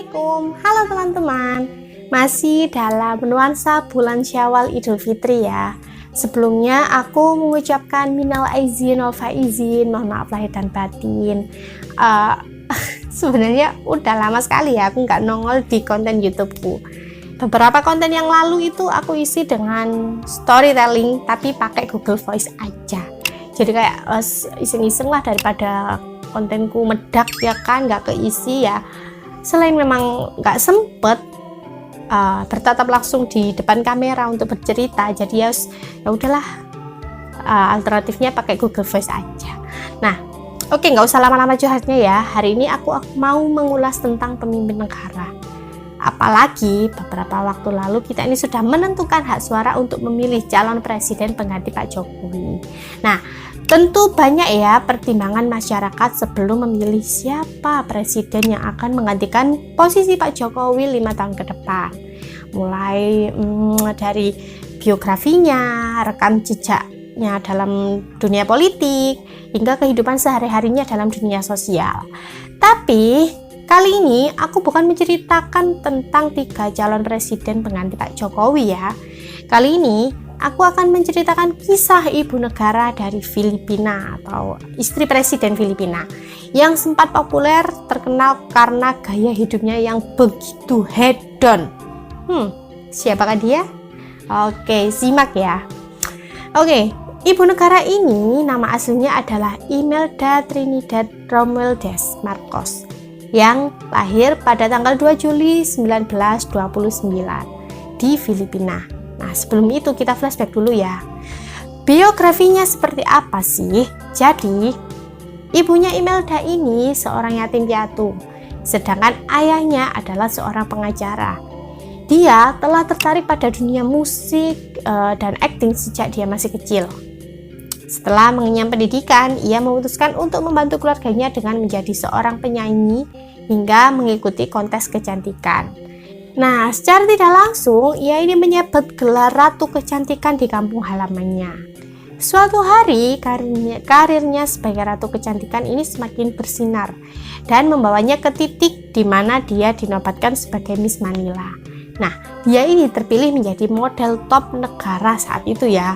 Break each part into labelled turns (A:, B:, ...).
A: Assalamualaikum, halo teman-teman. Masih dalam nuansa bulan Syawal Idul Fitri ya. Sebelumnya aku mengucapkan minal aizin wal faizin, mohon maaf lahir dan batin. Sebenarnya udah lama sekali ya aku nggak nongol di konten YouTubeku. Beberapa konten yang lalu itu aku isi dengan storytelling tapi pakai Google Voice aja. Jadi kayak iseng-iseng lah daripada kontenku medak ya kan, nggak keisi ya. Selain memang nggak sempet bertatap langsung di depan kamera untuk bercerita, jadi ya udahlah, alternatifnya pakai Google Voice aja. Nah, oke, nggak usah lama-lama curhatnya ya. Hari ini aku mau mengulas tentang pemimpin negara. Apalagi beberapa waktu lalu kita ini sudah menentukan hak suara untuk memilih calon presiden pengganti Pak Jokowi. Nah, tentu banyak ya pertimbangan masyarakat sebelum memilih siapa presiden yang akan menggantikan posisi Pak Jokowi 5 tahun ke depan. Mulai dari biografinya, rekam jejaknya dalam dunia politik, hingga kehidupan sehari-harinya dalam dunia sosial. Tapi kali ini aku bukan menceritakan tentang 3 calon presiden pengganti Pak Jokowi ya. Kali ini aku akan menceritakan kisah ibu negara dari Filipina atau istri presiden Filipina yang sempat populer terkenal karena gaya hidupnya yang begitu hedon. Siapakah dia? Oke, simak ya. Oke, ibu negara ini nama aslinya adalah Imelda Trinidad Romualdez Marcos yang lahir pada tanggal 2 Juli 1929 di Filipina. Nah, sebelum itu kita flashback dulu ya. Biografinya seperti apa sih? Jadi, ibunya Imelda ini seorang yatim piatu, sedangkan ayahnya adalah seorang pengacara. Dia telah tertarik pada dunia musik dan akting sejak dia masih kecil. Setelah mengenyam pendidikan, ia memutuskan untuk membantu keluarganya dengan menjadi seorang penyanyi hingga mengikuti kontes kecantikan. Nah, secara tidak langsung, ia ini menyabet gelar Ratu Kecantikan di kampung halamannya. Suatu hari, karirnya sebagai Ratu Kecantikan ini semakin bersinar dan membawanya ke titik di mana dia dinobatkan sebagai Miss Manila. Nah, dia ini terpilih menjadi model top negara saat itu ya.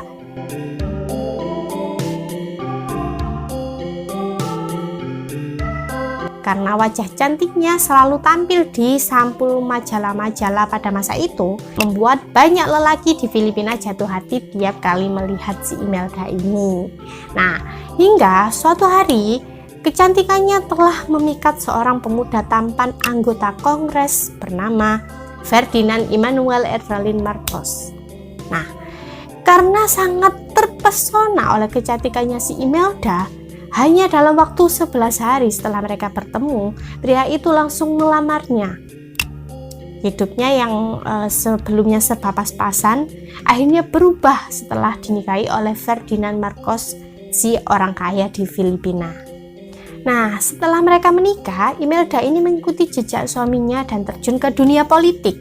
A: Karena wajah cantiknya selalu tampil di sampul majalah-majalah pada masa itu, membuat banyak lelaki di Filipina jatuh hati tiap kali melihat si Imelda ini. Nah, hingga suatu hari kecantikannya telah memikat seorang pemuda tampan anggota Kongres bernama Ferdinand Immanuel Edralin Marcos. Nah, karena sangat terpesona oleh kecantikannya si Imelda, hanya dalam waktu 11 hari setelah mereka bertemu, pria itu langsung melamarnya. Hidupnya yang sebelumnya serba pas-pasan, akhirnya berubah setelah dinikahi oleh Ferdinand Marcos, si orang kaya di Filipina. Nah, setelah mereka menikah, Imelda ini mengikuti jejak suaminya dan terjun ke dunia politik.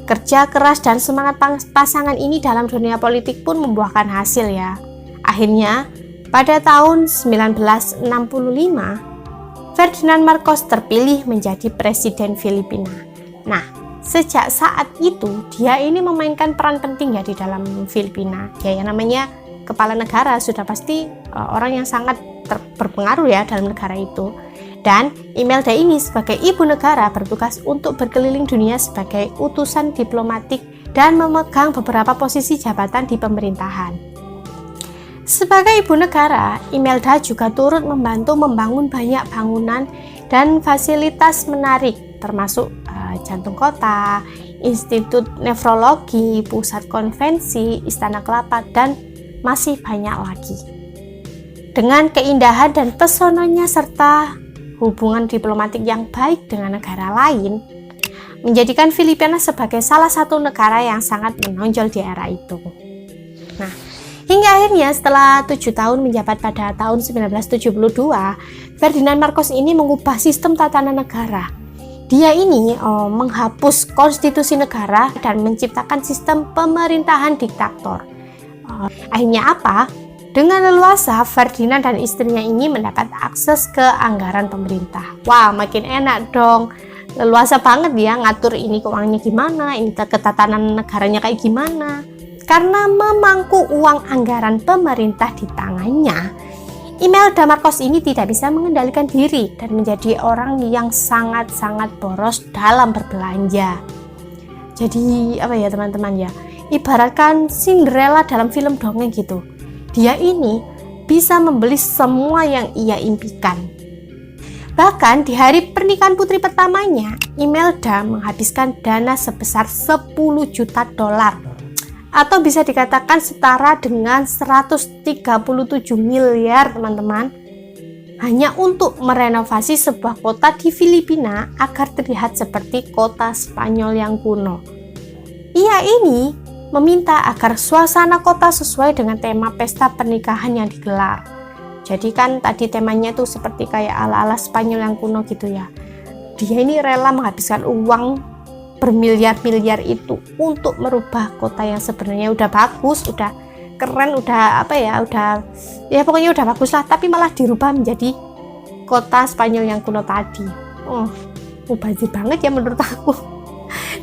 A: Kerja keras dan semangat pasangan ini dalam dunia politik pun membuahkan hasil ya. Akhirnya, pada tahun 1965, Ferdinand Marcos terpilih menjadi presiden Filipina. Nah, sejak saat itu dia ini memainkan peran penting ya di dalam Filipina. Ya, yang namanya kepala negara sudah pasti orang yang sangat berpengaruh ya dalam negara itu. Dan Imelda ini sebagai ibu negara bertugas untuk berkeliling dunia sebagai utusan diplomatik dan memegang beberapa posisi jabatan di pemerintahan. Sebagai ibu negara, Imelda juga turut membantu membangun banyak bangunan dan fasilitas menarik, termasuk jantung kota, institut nefrologi, pusat konvensi, istana kelapa, dan masih banyak lagi. Dengan keindahan dan pesonanya serta hubungan diplomatik yang baik dengan negara lain, menjadikan Filipina sebagai salah satu negara yang sangat menonjol di era itu. Nah, hingga akhirnya setelah 7 tahun menjabat pada tahun 1972, Ferdinand Marcos ini mengubah sistem tatanan negara. Dia ini menghapus konstitusi negara dan menciptakan sistem pemerintahan diktator. Akhirnya apa? Dengan leluasa, Ferdinand dan istrinya ini mendapat akses ke anggaran pemerintah. Wah, makin enak dong. leluasa banget ya ngatur ini keuangannya gimana, ini ketatanan negaranya kayak gimana. Karena memangku uang anggaran pemerintah di tangannya, Imelda Marcos ini tidak bisa mengendalikan diri dan menjadi orang yang sangat-sangat boros dalam berbelanja. Jadi apa ya teman-teman ya, ibaratkan Cinderella dalam film dongeng gitu. Dia ini bisa membeli semua yang ia impikan. Bahkan di hari pernikahan putri pertamanya, Imelda menghabiskan dana sebesar 10 juta dolar. Atau bisa dikatakan setara dengan 137 miliar teman-teman, hanya untuk merenovasi sebuah kota di Filipina agar terlihat seperti kota Spanyol yang kuno. Ia ini meminta agar suasana kota sesuai dengan tema pesta pernikahan yang digelar. Jadi kan tadi temanya itu seperti kayak ala-ala Spanyol yang kuno gitu ya. Dia ini rela menghabiskan uang bermiliar-miliar itu untuk merubah kota yang sebenarnya udah bagus, udah keren, udah apa ya, udah ya pokoknya udah bagus lah, tapi malah dirubah menjadi kota Spanyol yang kuno tadi. Mubazir banget ya menurut aku.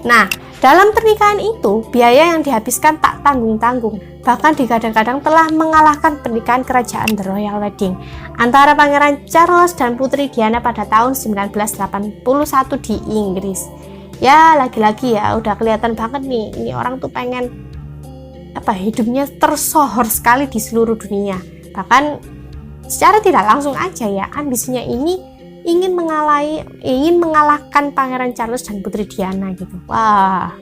A: Nah, dalam pernikahan itu biaya yang dihabiskan tak tanggung-tanggung, bahkan kadang-kadang telah mengalahkan pernikahan kerajaan The Royal Wedding antara Pangeran Charles dan Putri Diana pada tahun 1981 di Inggris. Ya lagi-lagi ya udah kelihatan banget nih, ini orang tuh pengen hidupnya tersohor sekali di seluruh dunia. Bahkan secara tidak langsung aja ya, ambisinya ini ingin mengalahkan Pangeran Charles dan Putri Diana gitu. Wah.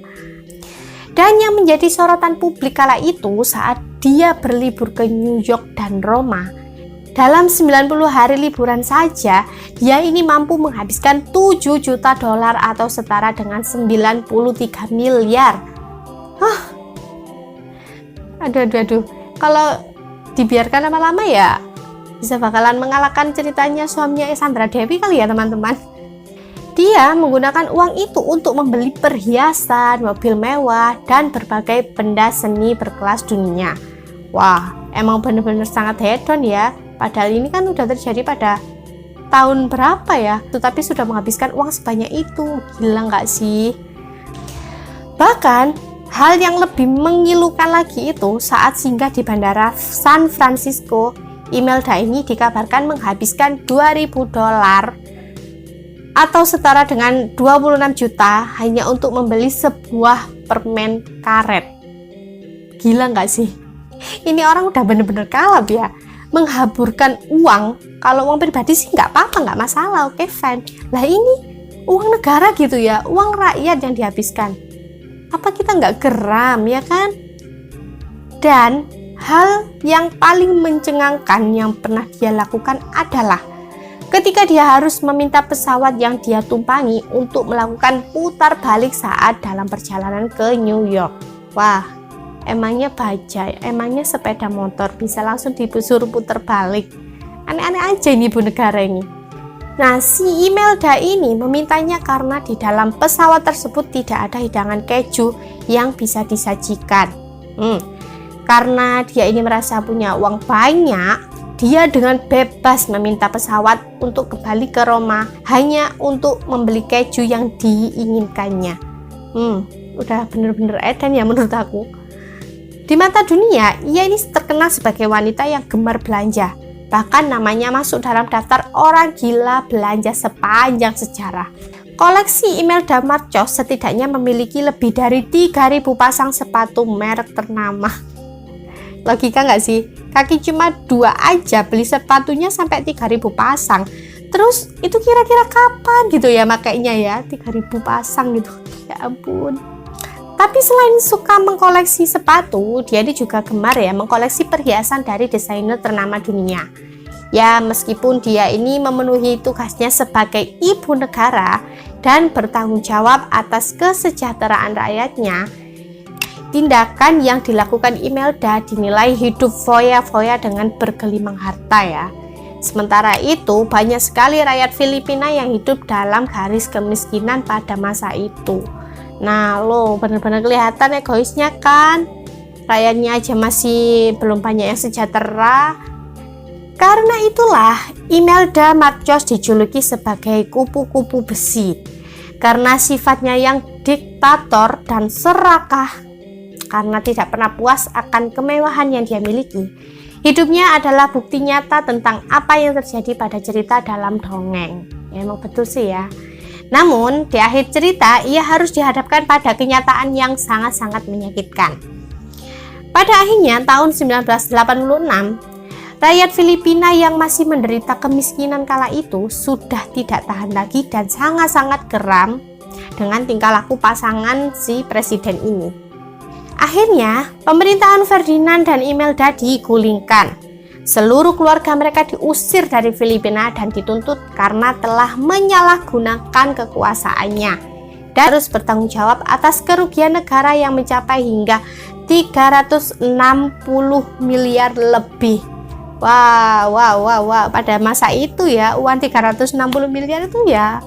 A: Dan yang menjadi sorotan publik kala itu saat dia berlibur ke New York dan Roma. Dalam 90 hari liburan saja, dia ini mampu menghabiskan 7 juta dolar atau setara dengan 93 miliar. Aduh. Kalau dibiarkan lama-lama ya bisa bakalan mengalahkan ceritanya suaminya Sandra Dewi kali ya teman-teman. Dia menggunakan uang itu untuk membeli perhiasan, mobil mewah, dan berbagai benda seni berkelas dunia. Wah, emang bener-bener sangat hedon ya. Padahal ini kan udah terjadi pada tahun berapa ya, tetapi sudah menghabiskan uang sebanyak itu. Gila nggak sih? Bahkan hal yang lebih mengilukan lagi itu saat singgah di Bandara San Francisco, Imelda ini dikabarkan menghabiskan 2.000 dolar atau setara dengan 26 juta hanya untuk membeli sebuah permen karet. Gila nggak sih? Ini orang udah bener-bener kalap ya. Menghaburkan uang, kalau uang pribadi sih nggak apa-apa, nggak masalah, oke fine. Lah ini uang negara gitu ya, uang rakyat yang dihabiskan. Apa kita nggak geram ya kan? Dan hal yang paling mencengangkan yang pernah dia lakukan adalah ketika dia harus meminta pesawat yang dia tumpangi untuk melakukan putar balik saat dalam perjalanan ke New York. Wah, emangnya bajai, emangnya sepeda motor bisa langsung disuruh putar balik? Aneh-aneh aja ini ibu negara ini. Nah, si Imelda ini memintanya karena di dalam pesawat tersebut tidak ada hidangan keju yang bisa disajikan. Karena dia ini merasa punya uang banyak, dia dengan bebas meminta pesawat untuk kembali ke Roma hanya untuk membeli keju yang diinginkannya. Udah bener-bener edan ya menurut aku. Di mata dunia, ia ini terkenal sebagai wanita yang gemar belanja. Bahkan namanya masuk dalam daftar orang gila belanja sepanjang sejarah. Koleksi Imelda Marcos setidaknya memiliki lebih dari 3.000 pasang sepatu merek ternama. Logika nggak sih? Kaki cuma 2 aja beli sepatunya sampai 3.000 pasang. Terus itu kira-kira kapan gitu ya makainya ya 3.000 pasang gitu. Ya ampun. Tapi selain suka mengkoleksi sepatu, dia ini juga gemar ya mengkoleksi perhiasan dari desainer ternama dunia. Ya meskipun dia ini memenuhi tugasnya sebagai ibu negara dan bertanggung jawab atas kesejahteraan rakyatnya, tindakan yang dilakukan Imelda dinilai hidup foya-foya dengan bergelimang harta ya. Sementara itu banyak sekali rakyat Filipina yang hidup dalam garis kemiskinan pada masa itu. Nah lo benar-benar kelihatan egoisnya kan, rakyatnya aja masih belum banyak yang sejahtera. Karena itulah Imelda Marcos dijuluki sebagai kupu-kupu besi, karena sifatnya yang diktator dan serakah, karena tidak pernah puas akan kemewahan yang dia miliki. Hidupnya adalah bukti nyata tentang apa yang terjadi pada cerita dalam dongeng. Ya, emang betul sih ya. Namun, di akhir cerita, ia harus dihadapkan pada kenyataan yang sangat-sangat menyakitkan. Pada akhirnya, tahun 1986, rakyat Filipina yang masih menderita kemiskinan kala itu sudah tidak tahan lagi dan sangat-sangat geram dengan tingkah laku pasangan si presiden ini. Akhirnya, pemerintahan Ferdinand dan Imelda digulingkan. Seluruh keluarga mereka diusir dari Filipina dan dituntut karena telah menyalahgunakan kekuasaannya dan harus bertanggung jawab atas kerugian negara yang mencapai hingga 360 miliar lebih. Wow. Pada masa itu ya, uang 360 miliar itu ya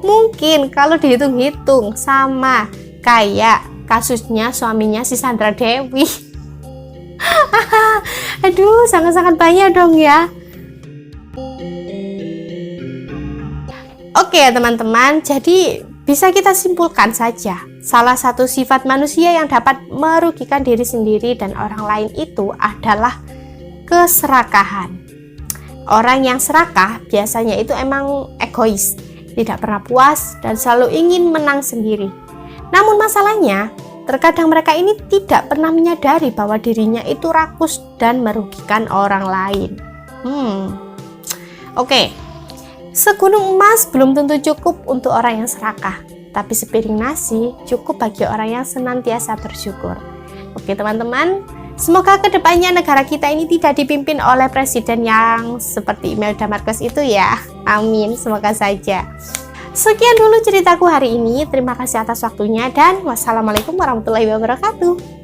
A: mungkin kalau dihitung-hitung sama kayak kasusnya suaminya si Sandra Dewi. Aduh, sangat-sangat banyak dong ya. Oke teman-teman, jadi bisa kita simpulkan saja, salah satu sifat manusia yang dapat merugikan diri sendiri dan orang lain itu adalah keserakahan. Orang yang serakah biasanya itu emang egois, tidak pernah puas dan selalu ingin menang sendiri. Namun masalahnya, terkadang mereka ini tidak pernah menyadari bahwa dirinya itu rakus dan merugikan orang lain. Oke. Segunung emas belum tentu cukup untuk orang yang serakah, tapi sepiring nasi cukup bagi orang yang senantiasa bersyukur. Oke teman-teman, semoga kedepannya negara kita ini tidak dipimpin oleh presiden yang seperti Imelda Marcos itu ya. Amin, semoga saja. Sekian dulu ceritaku hari ini. Terima kasih atas waktunya dan wassalamualaikum warahmatullahi wabarakatuh.